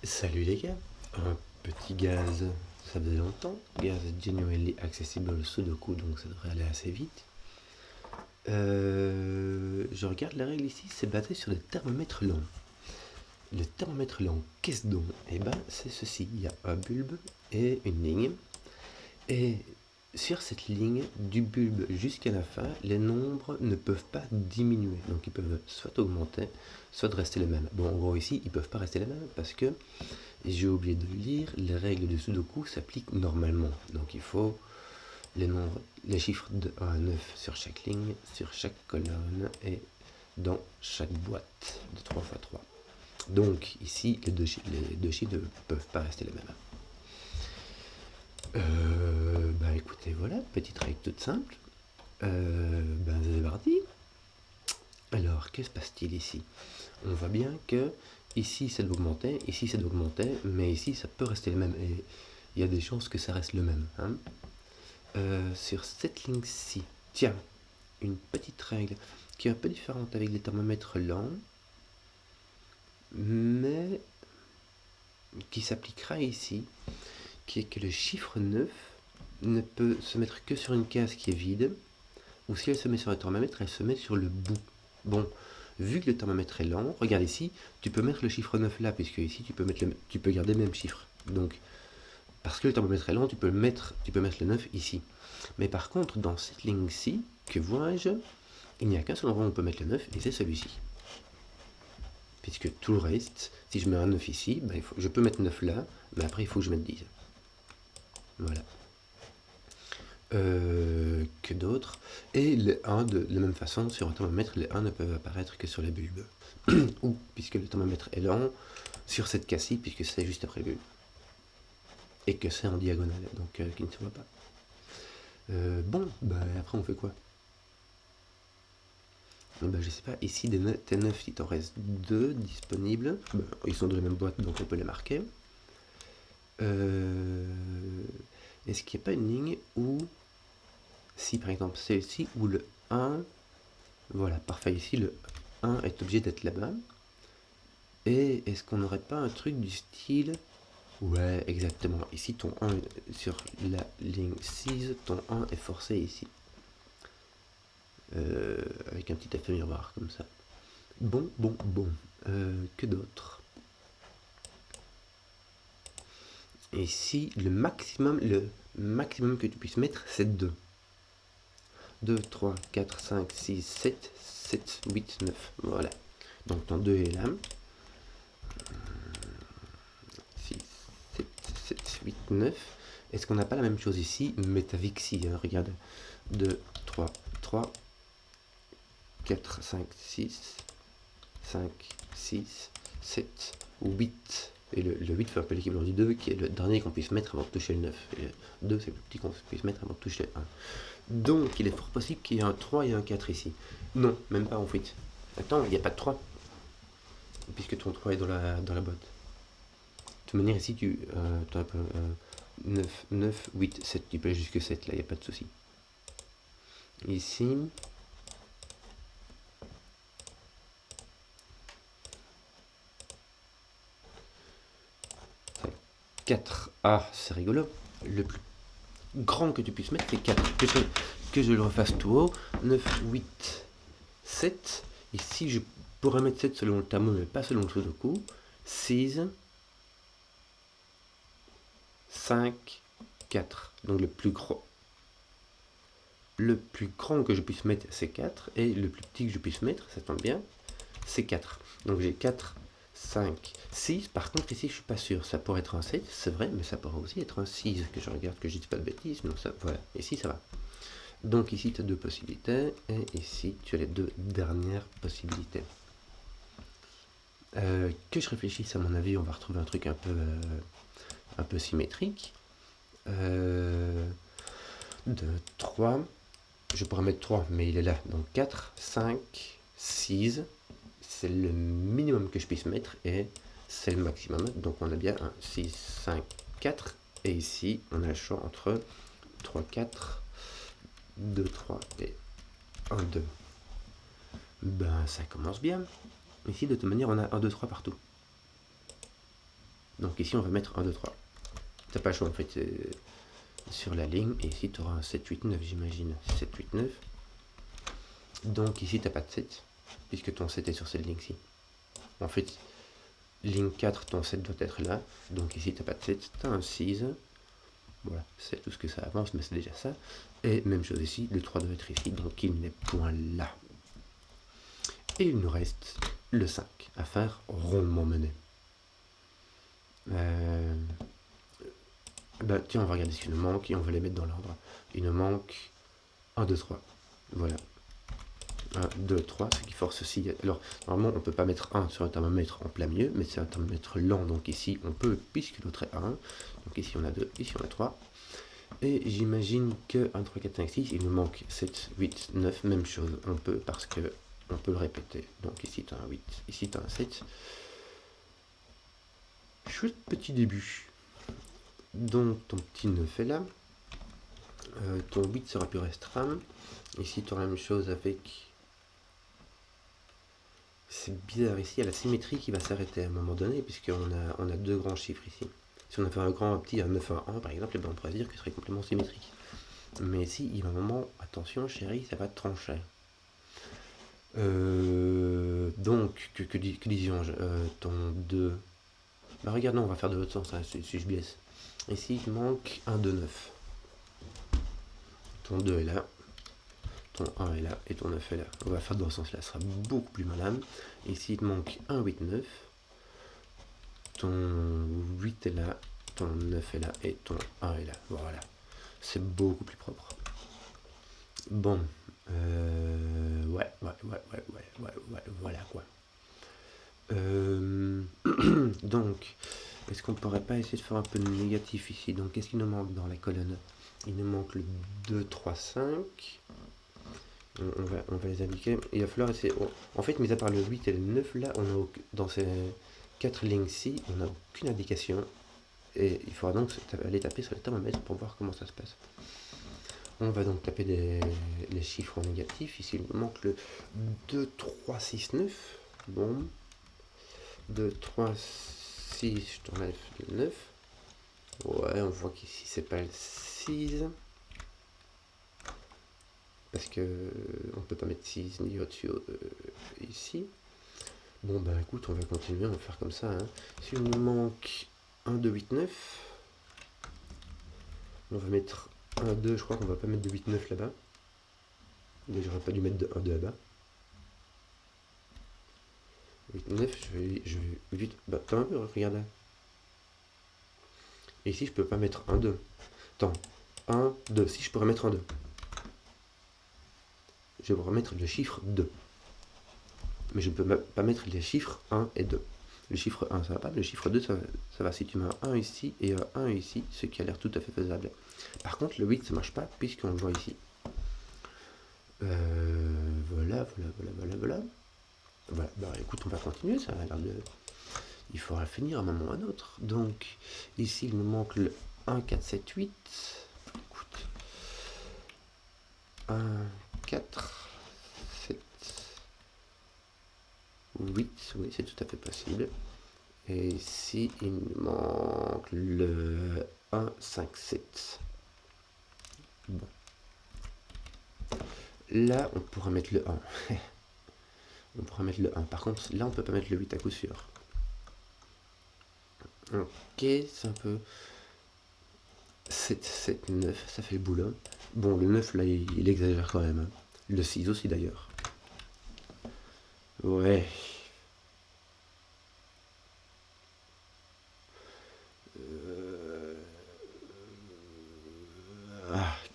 Salut les gars, un petit gaz, ça faisait longtemps, gaz genuinely accessible Sudoku, donc ça devrait aller assez vite. Je regarde la règle ici, c'est basé sur le thermomètre lent. Le thermomètre lent, qu'est-ce donc? Eh ben c'est ceci, il y a un bulbe et une ligne, et sur cette ligne, du bulbe jusqu'à la fin, les nombres ne peuvent pas diminuer. Donc ils peuvent soit augmenter, soit rester les mêmes. Bon, en gros ici, ils ne peuvent pas rester les mêmes parce que, j'ai oublié de le lire, les règles du Sudoku s'appliquent normalement. Donc il faut les chiffres de 1 à 9 sur chaque ligne, sur chaque colonne et dans chaque boîte de 3 x 3. Donc ici, les deux chiffres ne peuvent pas rester les mêmes. Bah écoutez, voilà, petite règle toute simple. Ben c'est parti. Alors, que se passe-t-il ici? On voit bien que ici c'est d'augmenter, ici c'est d'augmenter, mais ici ça peut rester le même. Et il y a des chances que ça reste le même. Hein. Sur cette ligne-ci, tiens, une petite règle qui est un peu différente avec les thermomètres lents, mais qui s'appliquera ici, qui est que le chiffre 9 ne peut se mettre que sur une case qui est vide, ou si elle se met sur le thermomètre, elle se met sur le bout. Bon, vu que le thermomètre est lent, regarde ici, tu peux mettre le chiffre 9 là, puisque ici tu peux garder le même chiffre. Donc, parce que le thermomètre est lent, tu peux mettre le 9 ici. Mais par contre, dans cette ligne-ci, que vois-je? Il n'y a qu'un seul endroit où on peut mettre le 9, et c'est celui-ci. Puisque tout le reste, si je mets un 9 ici, ben je peux mettre 9 là, mais après il faut que je mette 10. Voilà. Que d'autres. Et les 1, de la même façon, sur un thermomètre, les 1 ne peuvent apparaître que sur les bulbes. Ou, puisque le thermomètre est lent, sur cette case-ci, puisque c'est juste après le bulbe. Et que c'est en diagonale, donc qui ne se voit pas. Bon, bah après on fait quoi? Bah, je sais pas, ici tes 9, il t'en reste 2 disponibles. Bah, ils sont de la même boîte, donc on peut les marquer. Est-ce qu'il n'y a pas une ligne où, si par exemple celle-ci, où le 1, voilà, parfait, ici le 1 est obligé d'être là-bas. Et est-ce qu'on n'aurait pas un truc du style, ouais, exactement, ici ton 1 sur la ligne 6, ton 1 est forcé ici. Avec un petit effet miroir comme ça. Bon. Que d'autre? Ici, le maximum que tu puisses mettre, c'est 2. 2, 3, 4, 5, 6, 7, 7, 8, 9. Voilà. Donc ton 2 est là. 6, 7, 7, 8, 9. Est-ce qu'on n'a pas la même chose ici? Métavixie, hein, regarde. 2, 3, 3, 4, 5, 6, 5, 6, 7, 8. Et le 8 fait un peu l'équivalent du 2, qui est le dernier qu'on puisse mettre avant de toucher le 9. Et le 2, c'est le plus petit qu'on puisse mettre avant de toucher le 1. Donc, il est fort possible qu'il y ait un 3 et un 4 ici. Non, même pas en fait. Attends, il n'y a pas de 3. Puisque ton 3 est dans la boîte. De toute manière, ici, tu as 9, 8, 7. Tu peux aller jusque 7, là, il n'y a pas de souci. Ici. 4. Ah, c'est rigolo. Le plus grand que tu puisses mettre, c'est 4. Que je le refasse tout haut. 9, 8, 7. Ici, je pourrais mettre 7 selon le tableau, mais pas selon le Sudoku. 6, 5, 4. Donc le plus grand. Le plus grand que je puisse mettre, c'est 4. Et le plus petit que je puisse mettre, ça tombe bien, c'est 4. Donc j'ai 4, 5, 6. Par contre, ici, je suis pas sûr. Ça pourrait être un 7, c'est vrai, mais ça pourrait aussi être un 6. Que je regarde, que je dise pas de bêtises. Donc ça, voilà. Ici, ça va. Donc ici, tu as 2 possibilités. Et ici, tu as les 2 dernières possibilités. Que je réfléchisse, à mon avis, on va retrouver un truc un peu symétrique. 2, 3. Je pourrais mettre 3, mais il est là. Donc 4, 5, 6. C'est le minimum que je puisse mettre et c'est le maximum. Donc on a bien un 6, 5, 4. Et ici, on a le choix entre 3, 4, 2, 3 et 1, 2. Ben, ça commence bien. Ici, de toute manière, on a 1, 2, 3 partout. Donc ici, on va mettre 1, 2, 3. T'as pas le choix, en fait, sur la ligne. Et ici, tu auras un 7, 8, 9, j'imagine. 7, 8, 9. Donc ici, t'as pas de 7, puisque ton 7 est sur cette ligne-ci. En fait, ligne 4, ton 7 doit être là. Donc ici, t'as pas de 7, t'as un 6. Voilà, c'est tout ce que ça avance, mais c'est déjà ça. Et même chose ici, le 3 doit être ici, donc il n'est point là. Et il nous reste le 5 à faire rondement mené. Bah, tiens, on va regarder ce qu'il nous manque et on va les mettre dans l'ordre. Il nous manque 1, 2, 3. Voilà. 1, 2, 3, ce qui force aussi. Alors, normalement, on ne peut pas mettre 1 sur un thermomètre en plein milieu, mais c'est un thermomètre lent, donc ici, on peut, puisque l'autre est 1. Donc ici, on a 2, ici, on a 3. Et j'imagine que 1, 3, 4, 5, 6, il nous manque 7, 8, 9, même chose. On peut, parce que on peut le répéter. Donc ici, tu as un 8, ici, tu as un 7. Chouette petit début. Donc, ton petit 9 est là. Ton 8 sera plus restreint. Ici, tu auras la même chose avec... C'est bizarre, ici, il y a la symétrie qui va s'arrêter à un moment donné, puisqu'on a deux grands chiffres ici. Si on avait un grand, un petit, un 9, un 1, par exemple, on pourrait dire que ce serait complètement symétrique. Mais ici, il y a un moment, attention chérie, ça va trancher. Donc, que disions-je, ton 2... Bah regarde, non, on va faire de l'autre sens, hein, si je biaise. Ici, il manque un 2, 9. Ton 2 est là, ton 1 est là, et ton 9 est là. On va faire dans ce sens-là, ce sera beaucoup plus malin. Ici, il te manque un 8, 9. Ton 8 est là, ton 9 est là, et ton 1 est là. Voilà, c'est beaucoup plus propre. Bon, ouais, voilà quoi. Donc, est-ce qu'on pourrait pas essayer de faire un peu de négatif ici? Donc, qu'est-ce qu'il nous manque dans la colonne? Il nous manque le 2, 3, 5. On va les indiquer. Il va falloir essayer. En fait, mis à part le 8 et le 9, là, dans ces 4 lignes-ci, on n'a aucune indication. Et il faudra donc aller taper sur le thermomètre pour voir comment ça se passe. On va donc taper les chiffres en négatif. Ici, il nous manque le 2, 3, 6, 9. Bon. 2, 3, 6, je t'enlève le 9. Ouais, on voit qu'ici, c'est pas le 6. Parce que on peut pas mettre 6 ni au-dessus ici. Bon, bah écoute, on va continuer, on va faire comme ça. Hein. Si il nous manque 1, 2, 8, 9, on va mettre 1, 2, je crois qu'on va pas mettre de 8, 9 là-bas. Mais j'aurais pas dû mettre de 1, 2 là-bas. 8, 9, je vais 8. Bah, attends un peu, regarde là. Et ici, je peux pas mettre 1, 2. Attends, 1, 2. Si je pourrais mettre 1, 2. Je vais remettre le chiffre 2. Mais je ne peux pas mettre les chiffres 1 et 2. Le chiffre 1, ça va pas, le chiffre 2, ça va. Si tu mets un 1 ici et un 1 ici, ce qui a l'air tout à fait faisable. Par contre, le 8, ça marche pas, puisqu'on le voit ici. Voilà. Voilà, bah écoute, on va continuer, ça a l'air de... Il faudra finir à un moment ou à un autre. Donc, ici, il nous manque le 1, 4, 7, 8. Écoute. 1, 4, 7, 8, oui, c'est tout à fait possible. Et ici, il nous manque le 1, 5, 7. Bon. Là, on pourra mettre le 1. On pourra mettre le 1. Par contre, là, on peut pas mettre le 8 à coup sûr. Ok, c'est un peu... 7, 7, 9, ça fait le boulot. Bon, le 9, là, il exagère quand même. Le 6 aussi, d'ailleurs. Ouais.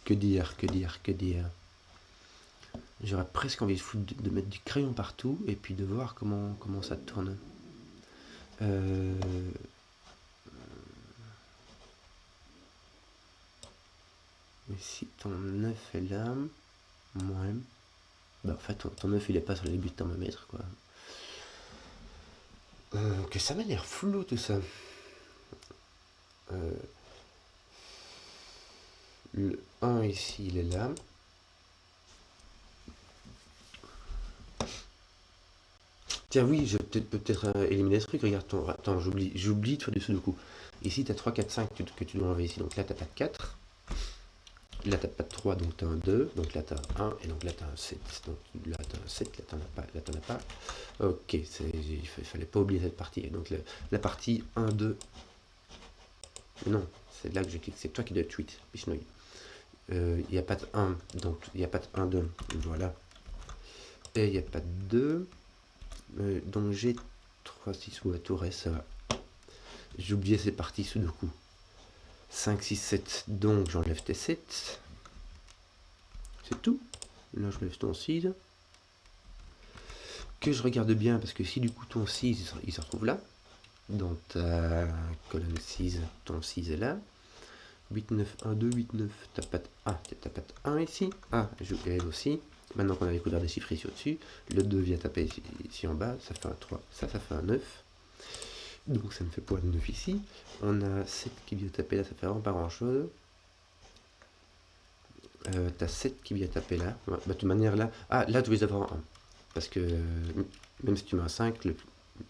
Que dire. J'aurais presque envie de mettre du crayon partout et puis de voir comment ça tourne. Mais si ton 9 est là, ouais. Bah en fait ton 9 il est pas sur le début de thermomètre quoi. Que ça m'a l'air flou tout ça. Le 1 ici il est là. Tiens, oui, je peux peut-être éliminer ce truc. Regarde, attends, j'oublie de faire du sudoku. Ici, tu as 3, 4, 5 que tu dois enlever ici. Donc là, tu n'as pas de 4. Là, tu n'as pas de 3, donc tu as un 2. Donc là, tu as un 1. Et donc là, tu as un 7. Donc là, tu as un 7. Là, tu n'en as pas. Là, tu n'en as pas. Ok, il fallait pas oublier cette partie. Donc la partie 1, 2. Non, c'est là que je clique. C'est toi qui dois tweet, Bishnoy. Il n'y a pas de 1. Donc il n'y a pas de 1, 2. Voilà. Et il n'y a pas de 2. Donc j'ai 3, 6 ou à tout reste, ça va. J'ai oublié ces parties sudoku. 5, 6, 7, donc j'enlève tes 7. C'est tout. Là, je lève ton 6. Que je regarde bien, parce que si du coup ton 6, il se retrouve là. Dans ta colonne 6, ton 6 est là. 8, 9, 1, 2, 8, 9. T'as pas de 1, t'as pas de 1 ici. Ah, je elle aussi. Maintenant qu'on a les couleurs des chiffres ici au-dessus, le 2 vient taper ici en bas, ça fait un 3. Ça fait un 9. Donc ça me fait pas un 9 ici. On a 7 qui vient taper là, ça fait vraiment pas grand chose. T'as 7 qui vient taper là. Bah, de toute manière là. Ah, là tu veux avoir un 1. Parce que même si tu mets un 5, le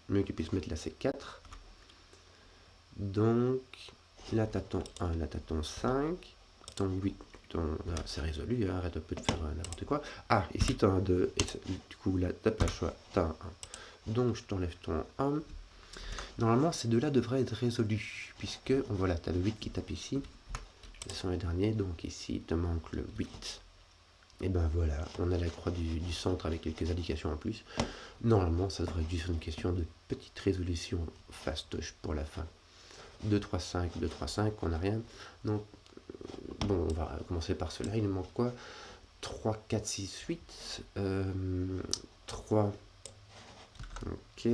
mieux qu'il puisse mettre là c'est 4. Donc là t'as ton 1, là t'as ton 5, ton 8, là c'est résolu, hein, arrête un peu de faire n'importe quoi. Ah, ici t'as un 2, et du coup là t'as pas le choix, t'as un 1. Donc je t'enlève ton 1. Normalement ces deux-là devraient être résolus, puisque voilà, t'as le 8 qui tape ici. Ce sont les derniers, donc ici il te manque le 8. Et ben voilà, on a la croix du centre avec quelques indications en plus. Normalement ça devrait être juste une question de petite résolution fastoche pour la fin. 2, 3, 5, 2, 3, 5, on n'a rien. Donc, bon, on va commencer par cela. Il nous manque quoi? 3, 4, 6, 8. 3. Ok.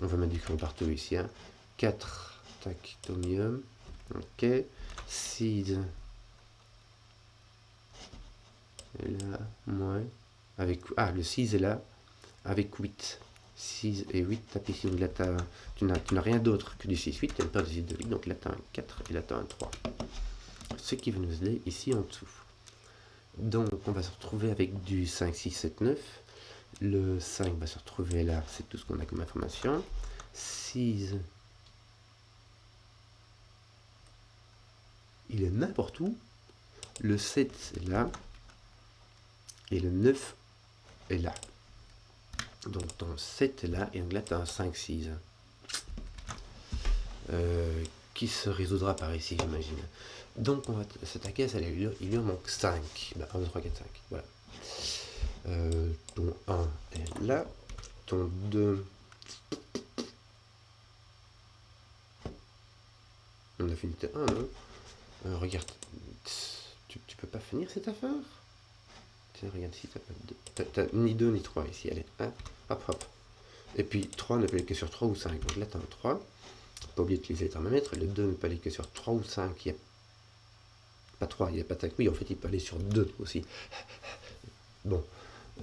On va mettre du crayon partout ici. Hein. 4. Tac, tomium. Ok. 6. Et là, ouais. Avec, le 6 est là. Avec 8. 6 et 8, tape ici. Donc là, tu n'as rien d'autre que du 6, 8. Tu n'as pas de 6 de 8. Donc là, tu as un 4 et là, tu as un 3. Ce qui va nous aider ici en dessous. Donc, on va se retrouver avec du 5, 6, 7, 9. Le 5 va se retrouver là. C'est tout ce qu'on a comme information. 6. Il est n'importe où. Le 7 est là. Et le 9 est là. Donc ton 7 est là, et donc là tu as un 5, 6. Qui se résoudra par ici, j'imagine. Donc on va s'attaquer à celle-là. Il lui en manque 5. Bah, 1, 2, 3, 4, 5. Voilà. Ton 1 est là. Ton 2. On a fini tes 1, non? Regarde. Tu peux pas finir cette affaire? Tiens, regarde ici, t'as ni 2 ni 3 ici. Allez, 1, hop, hop. Et puis 3 ne peut aller que sur 3 ou 5. Donc là, tu as un 3. Pas oublier de utiliser les thermomètres. Le 2 ne peut aller que sur 3 ou 5. Il n'y a pas 3, il n'y a pas 5. Oui, en fait, il peut aller sur 2 aussi. Bon.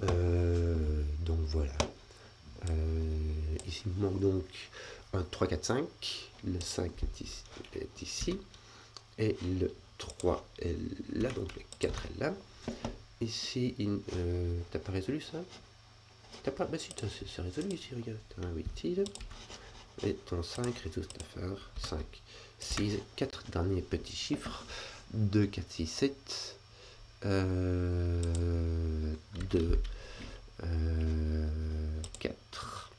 Donc voilà. Ici, il manque donc un 3, 4, 5. Le 5 est ici. Et le 3 est là. Donc le 4 est là. Ici, t'as pas résolu ça? T'as pas? Bah si, c'est résolu ici, regarde. T'as un 8 ici. Et ton 5 résout cette affaire. 5, 6, 4 derniers petits chiffres. 2, 4, 6, 7. 2, 4,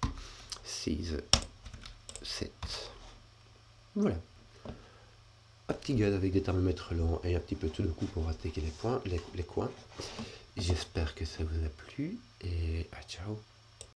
6, 7. Voilà. Un petit gaz avec des thermomètres lents et un petit peu tout de coup pour attaquer les coins. J'espère que ça vous a plu et ciao.